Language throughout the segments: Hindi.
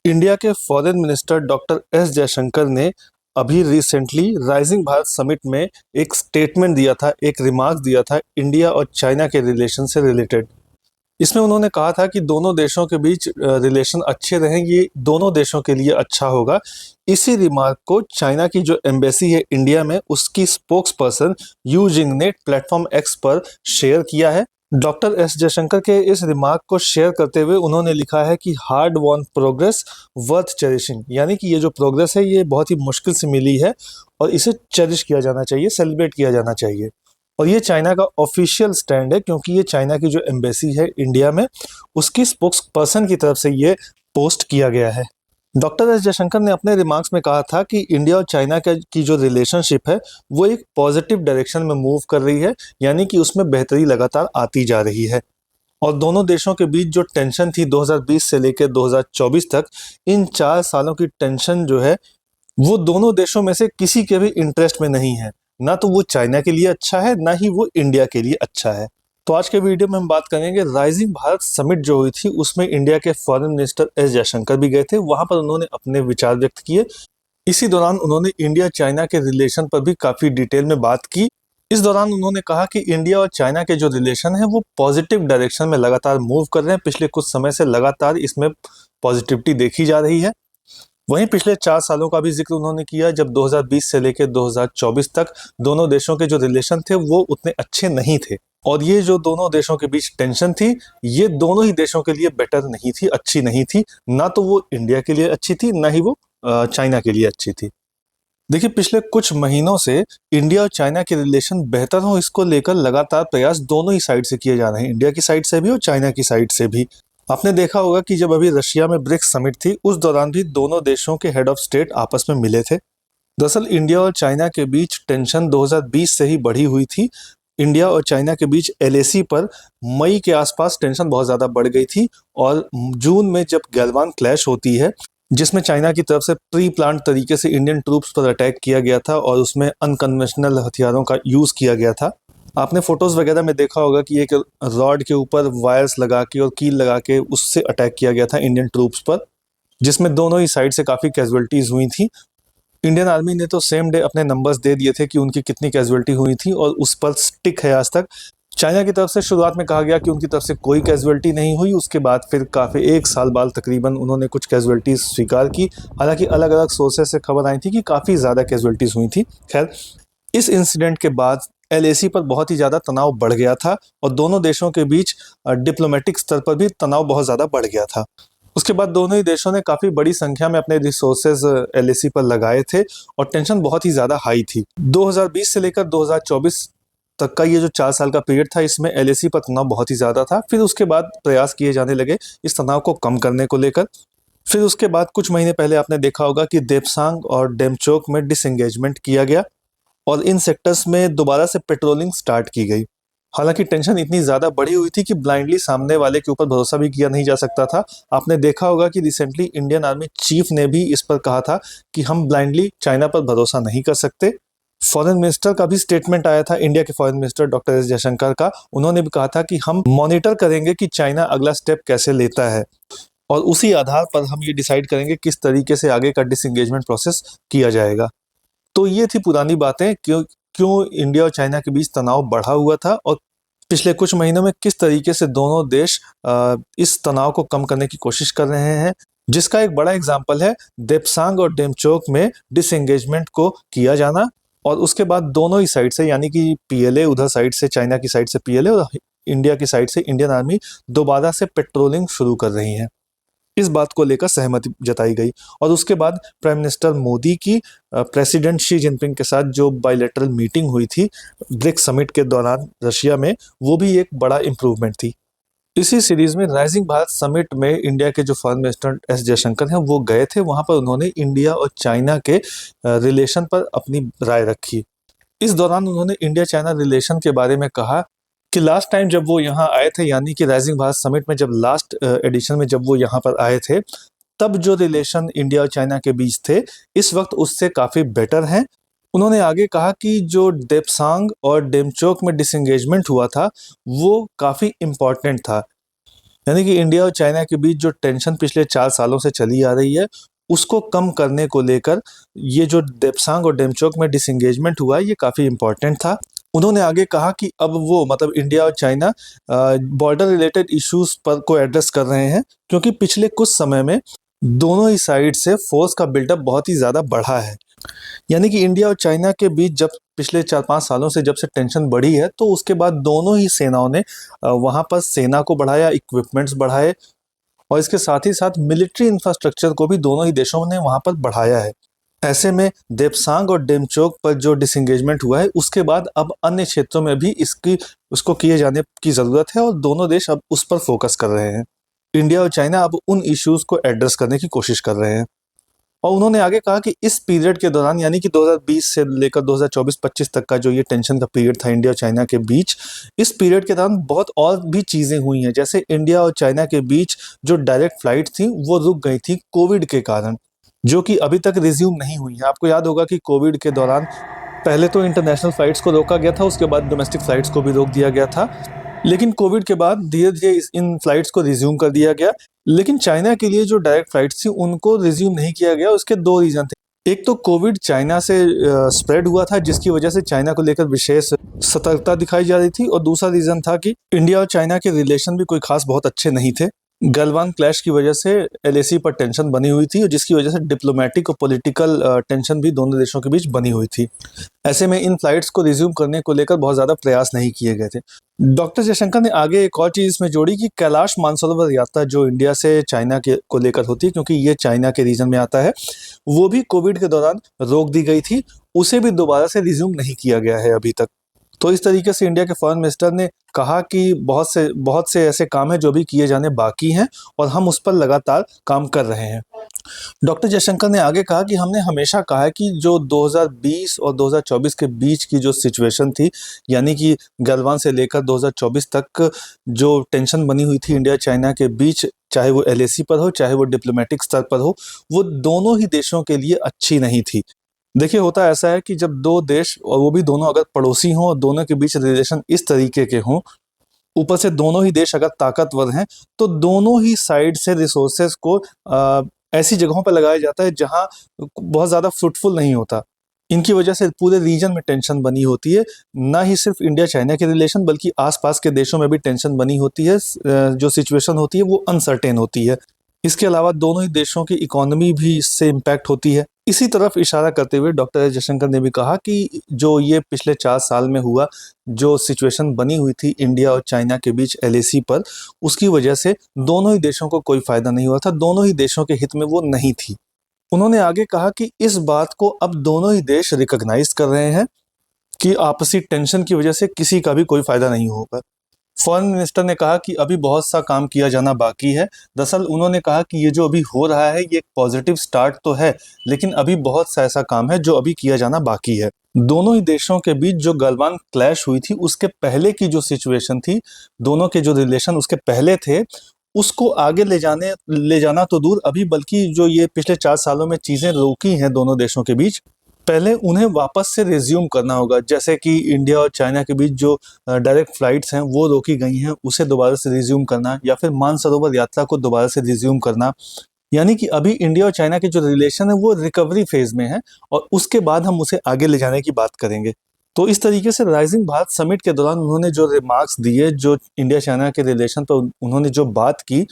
इंडिया के foreign minister doctor S Jaishankar ने अभी रिसेंटली राइजिंग भारत समिट में एक स्टेटमेंट दिया था, एक रिमार्क दिया था इंडिया और चाइना के रिलेशन से रिलेटेड। इसमें उन्होंने कहा था कि दोनों देशों के बीच रिलेशन अच्छे रहें, ये दोनों देशों के लिए अच्छा होगा। इसी रिमार्क को चाइना की जो एम्बेसी है इंडिया में, उसकी स्पोक्स पर्सन यू जिंग ने प्लेटफॉर्म एक्स पर शेयर किया है। डॉक्टर एस जयशंकर के इस रिमार्क को शेयर करते हुए उन्होंने लिखा है कि hard won progress worth cherishing, यानी कि ये जो प्रोग्रेस है ये बहुत ही मुश्किल से मिली है और इसे चेरिश किया जाना चाहिए, सेलिब्रेट किया जाना चाहिए। और ये चाइना का ऑफिशियल स्टैंड है, क्योंकि ये चाइना की जो एम्बेसी है इंडिया में, उसकी स्पोक्स पर्सन की तरफ से ये पोस्ट किया गया है। डॉक्टर एस जयशंकर ने अपने रिमार्क्स में कहा था कि इंडिया और चाइना की जो रिलेशनशिप है वो एक पॉजिटिव डायरेक्शन में मूव कर रही है, यानी कि उसमें बेहतरी लगातार आती जा रही है। और दोनों देशों के बीच जो टेंशन थी 2020 से लेकर 2024 तक, इन 4 सालों की टेंशन जो है वो दोनों देशों में से किसी के भी इंटरेस्ट में नहीं है। ना तो वो चाइना के लिए अच्छा है, ना ही वो इंडिया के लिए अच्छा है। तो आज के वीडियो में हम बात करेंगे राइजिंग भारत समिट जो हुई थी, उसमें इंडिया के फॉरेन मिनिस्टर एस जयशंकर भी गए थे। वहां पर उन्होंने अपने विचार व्यक्त किए। इसी दौरान उन्होंने इंडिया चाइना के रिलेशन पर भी काफी डिटेल में बात की। इस दौरान उन्होंने कहा कि इंडिया और चाइना के जो रिलेशन है वो पॉजिटिव डायरेक्शन में लगातार मूव कर रहे हैं। पिछले कुछ समय से लगातार इसमें पॉजिटिविटी देखी जा रही है। वहीं पिछले 4 सालों का भी जिक्र उन्होंने किया, जब 2020 से लेकर 2024 तक दोनों देशों के जो रिलेशन थे वो उतने अच्छे नहीं थे। और ये जो दोनों देशों के बीच टेंशन थी, ये दोनों ही देशों के लिए बेटर नहीं थी, अच्छी नहीं थी। ना तो वो इंडिया के लिए अच्छी थी, ना ही वो चाइना के लिए अच्छी थी। देखिए, पिछले कुछ महीनों से इंडिया और चाइना के रिलेशन बेहतर हो, इसको लेकर लगातार प्रयास दोनों ही साइड से किए जा रहे हैं, इंडिया की साइड से भी और चाइना की साइड से भी। आपने देखा होगा कि जब अभी रशिया में ब्रिक्स समिट थी, उस दौरान भी दोनों देशों के हेड ऑफ स्टेट आपस में मिले थे। दरअसल इंडिया और चाइना के बीच टेंशन 2020 से ही बढ़ी हुई थी। इंडिया और चाइना के बीच एलएसी पर मई के आसपास टेंशन बहुत ज़्यादा बढ़ गई थी। और जून में जब गैलवान क्लैश होती है, जिसमें चाइना की तरफ से प्री प्लान तरीके से इंडियन ट्रूप्स पर अटैक किया गया था और उसमें अनकन्वेंशनल हथियारों का यूज़ किया गया था। आपने फोटोज वगैरह में देखा होगा कि एक रॉड के ऊपर वायर्स लगा के और कील लगा के उससे अटैक किया गया था इंडियन ट्रूप्स पर, जिसमें दोनों ही साइड से काफ़ी कैजुअलिटीज़ हुई थी। इंडियन आर्मी ने तो सेम डे अपने नंबर्स दे दिए थे कि उनकी कितनी कैजुअलिटी हुई थी, और उस पर स्टिक है आज तक। चाइना की तरफ से शुरुआत में कहा गया कि उनकी तरफ से कोई कैजुअलिटी नहीं हुई। उसके बाद फिर काफ़ी 1 साल बाद तकरीबन उन्होंने कुछ कैजुअलिटीज स्वीकार की। हालांकि अलग अलग सोर्सेस से खबर आई थी कि काफ़ी ज़्यादा कैजुअलिटीज हुई थी। खैर, इस इंसिडेंट के बाद एलएसी पर बहुत ही ज़्यादा तनाव बढ़ गया था और दोनों देशों के बीच डिप्लोमेटिक स्तर पर भी तनाव बहुत ज़्यादा बढ़ गया था। उसके बाद दोनों ही देशों ने काफ़ी बड़ी संख्या में अपने रिसोर्सेज एलएसी पर लगाए थे और टेंशन बहुत ही ज़्यादा हाई थी। 2020 से लेकर 2024 तक का ये जो 4 साल का पीरियड था, इसमें एलएसी पर तनाव बहुत ही ज़्यादा था। फिर उसके बाद प्रयास किए जाने लगे इस तनाव को कम करने को लेकर। फिर उसके बाद कुछ महीने पहले आपने देखा होगा कि देपसांग और डेमचोक में डिसएंगेजमेंट किया गया और इन सेक्टर्स में दोबारा से पेट्रोलिंग स्टार्ट की गई। हालांकि टेंशन इतनी ज़्यादा बढ़ी हुई थी कि ब्लाइंडली सामने वाले के ऊपर भरोसा भी किया नहीं जा सकता था। आपने देखा होगा कि रिसेंटली इंडियन आर्मी चीफ ने भी इस पर कहा था कि हम ब्लाइंडली चाइना पर भरोसा नहीं कर सकते। फॉरेन मिनिस्टर का भी स्टेटमेंट आया था, इंडिया के foreign minister doctor S Jaishankar का। उन्होंने भी कहा था कि हम मॉनिटर करेंगे कि चाइना अगला स्टेप कैसे लेता है और उसी आधार पर हम ये डिसाइड करेंगे किस तरीके से आगे का डिसएंगेजमेंट प्रोसेस किया जाएगा। तो ये थी पुरानी बातें, क्यों क्यों इंडिया और चाइना के बीच तनाव बढ़ा हुआ था और पिछले कुछ महीनों में किस तरीके से दोनों देश इस तनाव को कम करने की कोशिश कर रहे हैं, जिसका एक बड़ा एग्जाम्पल है देपसांग और डेमचोक में डिसएंगेजमेंट को किया जाना। और उसके बाद दोनों ही साइड से, यानी कि पीएलए उधर साइड से, चाइना की साइड से पीएलए और इंडिया की साइड से इंडियन आर्मी दोबारा से पेट्रोलिंग शुरू कर रही है। इस बात को लेकर सहमति जताई गई। और उसके बाद प्राइम मिनिस्टर मोदी की प्रेसिडेंट शी जिनपिंग के साथ जो बायलैटरल मीटिंग हुई थी ब्रिक्स समिट के दौरान रशिया में, वो भी एक बड़ा इम्प्रूवमेंट थी। इसी सीरीज में राइजिंग भारत समिट में इंडिया के जो फॉरेन मिनिस्टर एस जयशंकर हैं वो गए थे। वहां पर उन्होंने इंडिया और चाइना के रिलेशन पर अपनी राय रखी। इस दौरान उन्होंने इंडिया चाइना रिलेशन के बारे में कहा कि लास्ट टाइम जब वो यहाँ आए थे, यानी कि राइजिंग भारत समिट में जब लास्ट एडिशन में जब वो यहाँ पर आए थे, तब जो रिलेशन इंडिया और चाइना के बीच थे इस वक्त उससे काफ़ी बेटर हैं। उन्होंने आगे कहा कि जो देपसांग और डेमचोक में डिसएंगेजमेंट हुआ था वो काफ़ी इम्पॉर्टेंट था। यानी कि इंडिया और चाइना के बीच जो टेंशन पिछले 4 सालों से चली आ रही है, उसको कम करने को लेकर ये जो देप्सांग और डेमचोक में डिसएंगेजमेंट हुआ है, ये काफ़ी इम्पोर्टेंट था। उन्होंने आगे कहा कि अब वो मतलब इंडिया और चाइना बॉर्डर रिलेटेड इश्यूज पर को एड्रेस कर रहे हैं, क्योंकि पिछले कुछ समय में दोनों ही साइड से फोर्स का बिल्डअप बहुत ही ज़्यादा बढ़ा है। यानी कि इंडिया और चाइना के बीच जब पिछले 4-5 सालों से जब से टेंशन बढ़ी है, तो उसके बाद दोनों ही सेनाओं ने वहाँ पर सेना को बढ़ाया, इक्विपमेंट्स बढ़ाए, और इसके साथ ही साथ मिलिट्री इंफ्रास्ट्रक्चर को भी दोनों ही देशों ने वहाँ पर बढ़ाया है। ऐसे में देप्सांग और डेमचोक पर जो डिसएंगेजमेंट हुआ है, उसके बाद अब अन्य क्षेत्रों में भी उसको किए जाने की ज़रूरत है, और दोनों देश अब उस पर फोकस कर रहे हैं। इंडिया और चाइना अब उन इश्यूज को एड्रेस करने की कोशिश कर रहे हैं। और उन्होंने आगे कहा कि इस पीरियड के दौरान, यानी कि 2020 से लेकर 2024-25 तक का जो ये टेंशन का पीरियड था इंडिया और चाइना के बीच, इस पीरियड के दौरान बहुत और भी चीज़ें हुई हैं। जैसे इंडिया और चाइना के बीच जो डायरेक्ट फ्लाइट थी, वो रुक गई थी कोविड के कारण, जो कि अभी तक रिज्यूम नहीं हुई है। आपको याद होगा कि कोविड के दौरान पहले तो इंटरनेशनल फ्लाइट्स को रोका गया था, उसके बाद डोमेस्टिक फ्लाइट्स को भी रोक दिया गया था। लेकिन कोविड के बाद धीरे-धीरे इन फ्लाइट्स को रिज्यूम कर दिया गया। लेकिन चाइना के लिए जो डायरेक्ट फ्लाइट्स थी, उनको रिज्यूम नहीं किया गया। उसके 2 रीज़न थे। एक तो कोविड चाइना से स्प्रेड हुआ था, जिसकी वजह से चाइना को लेकर विशेष सतर्कता दिखाई जा रही थी, और दूसरा रीज़न था कि इंडिया और चाइना के रिलेशन भी कोई खास बहुत अच्छे नहीं थे। गलवान क्लैश की वजह से एलएसी पर टेंशन बनी हुई थी, और जिसकी वजह से डिप्लोमेटिक और पॉलिटिकल टेंशन भी दोनों देशों के बीच बनी हुई थी। ऐसे में इन फ्लाइट्स को रिज्यूम करने को लेकर बहुत ज़्यादा प्रयास नहीं किए गए थे। डॉक्टर जयशंकर ने आगे एक और चीज़ इसमें जोड़ी कि कैलाश मानसरोवर यात्रा जो इंडिया से चाइना के को लेकर होती है, क्योंकि ये चाइना के रीजन में आता है, वो भी कोविड के दौरान रोक दी गई थी। उसे भी दोबारा से रिज्यूम नहीं किया गया है अभी तक। तो इस तरीके से इंडिया के फॉरेन मिनिस्टर ने कहा कि बहुत से ऐसे काम हैं जो भी किए जाने बाकी हैं, और हम उस पर लगातार काम कर रहे हैं। डॉक्टर जयशंकर ने आगे कहा कि हमने हमेशा कहा है कि जो 2020 और 2024 के बीच की जो सिचुएशन थी, यानी कि गलवान से लेकर 2024 तक जो टेंशन बनी हुई थी इंडिया चाइना के बीच, चाहे वो एलएसी पर हो, चाहे वो डिप्लोमेटिक स्तर पर हो, वो दोनों ही देशों के लिए अच्छी नहीं थी। देखिए, होता ऐसा है कि जब 2 देश, और वो भी दोनों अगर पड़ोसी हों और दोनों के बीच रिलेशन इस तरीके के हों, ऊपर से दोनों ही देश अगर ताकतवर हैं, तो दोनों ही साइड से रिसोर्सेज को ऐसी जगहों पर लगाया जाता है जहां बहुत ज़्यादा फ्रूटफुल नहीं होता। इनकी वजह से पूरे रीजन में टेंशन बनी होती है। ना ही सिर्फ इंडिया चाइना के रिलेशन, बल्कि आसपास के देशों में भी टेंशन बनी होती है। जो सिचुएशन होती है वो अनसर्टेन होती है। इसके अलावा दोनों ही देशों की इकोनॉमी भी इससे इम्पैक्ट होती है। इसी तरफ इशारा करते हुए डॉक्टर एस जयशंकर ने भी कहा कि जो ये पिछले 4 साल में हुआ, जो सिचुएशन बनी हुई थी इंडिया और चाइना के बीच एलएसी पर, उसकी वजह से दोनों ही देशों को कोई फायदा नहीं हुआ था, दोनों ही देशों के हित में वो नहीं थी। उन्होंने आगे कहा कि इस बात को अब दोनों ही देश रिकॉग्नाइज कर रहे हैं कि आपसी टेंशन की वजह से किसी का भी कोई फायदा नहीं होगा। फॉरेन मिनिस्टर ने कहा कि अभी बहुत सा काम किया जाना बाकी है। दरअसल उन्होंने कहा कि ये जो अभी हो रहा है, ये एक पॉजिटिव स्टार्ट तो है, लेकिन अभी बहुत सा ऐसा काम है जो अभी किया जाना बाकी है। दोनों ही देशों के बीच जो गलवान क्लैश हुई थी, उसके पहले की जो सिचुएशन थी, दोनों के जो रिलेशन उसके पहले थे, उसको आगे ले जाना तो दूर, अभी बल्कि जो ये पिछले 4 सालों में चीज़ें रोकी हैं दोनों देशों के बीच, पहले उन्हें वापस से रिज्यूम करना होगा। जैसे कि इंडिया और चाइना के बीच जो डायरेक्ट फ्लाइट्स हैं वो रोकी गई हैं, उसे दोबारा से रिज्यूम करना, या फिर मानसरोवर यात्रा को दोबारा से रिज्यूम करना। यानी कि अभी इंडिया और चाइना के जो रिलेशन है वो रिकवरी फेज में है, और उसके बाद हम उसे आगे ले जाने की बात करेंगे। तो इस तरीके से राइजिंग भारत समिट के दौरान उन्होंने जो रिमार्क्स दिए, जो इंडिया चाइना के रिलेशन पर उन्होंने जो बात की,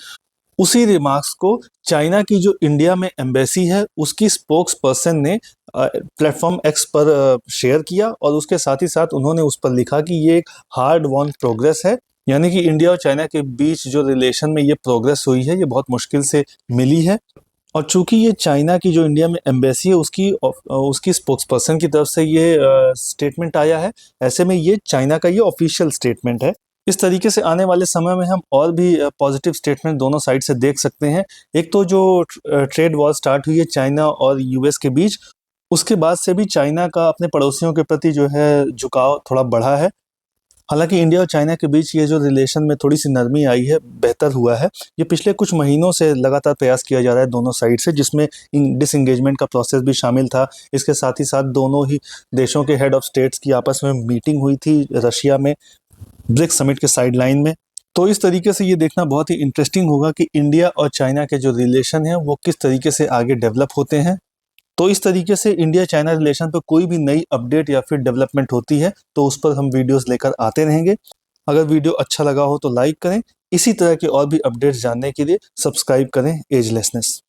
उसी रिमार्क्स को चाइना की जो इंडिया में एम्बेसी है, उसकी स्पोक्स पर्सन ने प्लेटफॉर्म एक्स पर शेयर किया, और उसके साथ ही साथ उन्होंने उस पर लिखा कि ये एक हार्ड वॉन प्रोग्रेस है। यानी कि इंडिया और चाइना के बीच जो रिलेशन में ये प्रोग्रेस हुई है, ये बहुत मुश्किल से मिली है। और चूंकि ये चाइना की जो इंडिया में एम्बेसी है, उसकी स्पोक्स पर्सन की तरफ से ये स्टेटमेंट आया है, ऐसे में ये चाइना का ये ऑफिशियल स्टेटमेंट है। इस तरीके से आने वाले समय में हम और भी पॉजिटिव स्टेटमेंट दोनों साइड से देख सकते हैं। एक तो जो ट्रेड वॉर स्टार्ट हुई है चाइना और यूएस के बीच, उसके बाद से भी चाइना का अपने पड़ोसियों के प्रति जो है झुकाव थोड़ा बढ़ा है। हालांकि इंडिया और चाइना के बीच ये जो रिलेशन में थोड़ी सी नरमी आई है, बेहतर हुआ है। ये पिछले कुछ महीनों से लगातार प्रयास किया जा रहा है दोनों साइड से, जिसमें डिसएंगेजमेंट का प्रोसेस भी शामिल था। इसके साथ ही साथ दोनों ही देशों के हेड ऑफ स्टेट्स की आपस में मीटिंग हुई थी रशिया में, ब्रिक्स समिट के साइडलाइन में। तो इस तरीके से ये देखना बहुत ही इंटरेस्टिंग होगा कि इंडिया और चाइना के जो रिलेशन है वो किस तरीके से आगे डेवलप होते हैं। तो इस तरीके से इंडिया चाइना रिलेशन पर कोई भी नई अपडेट या फिर डेवलपमेंट होती है तो उस पर हम वीडियोस लेकर आते रहेंगे। अगर वीडियो अच्छा लगा हो तो लाइक करें। इसी तरह के और भी अपडेट्स जानने के लिए सब्सक्राइब करें एजलेसनेस।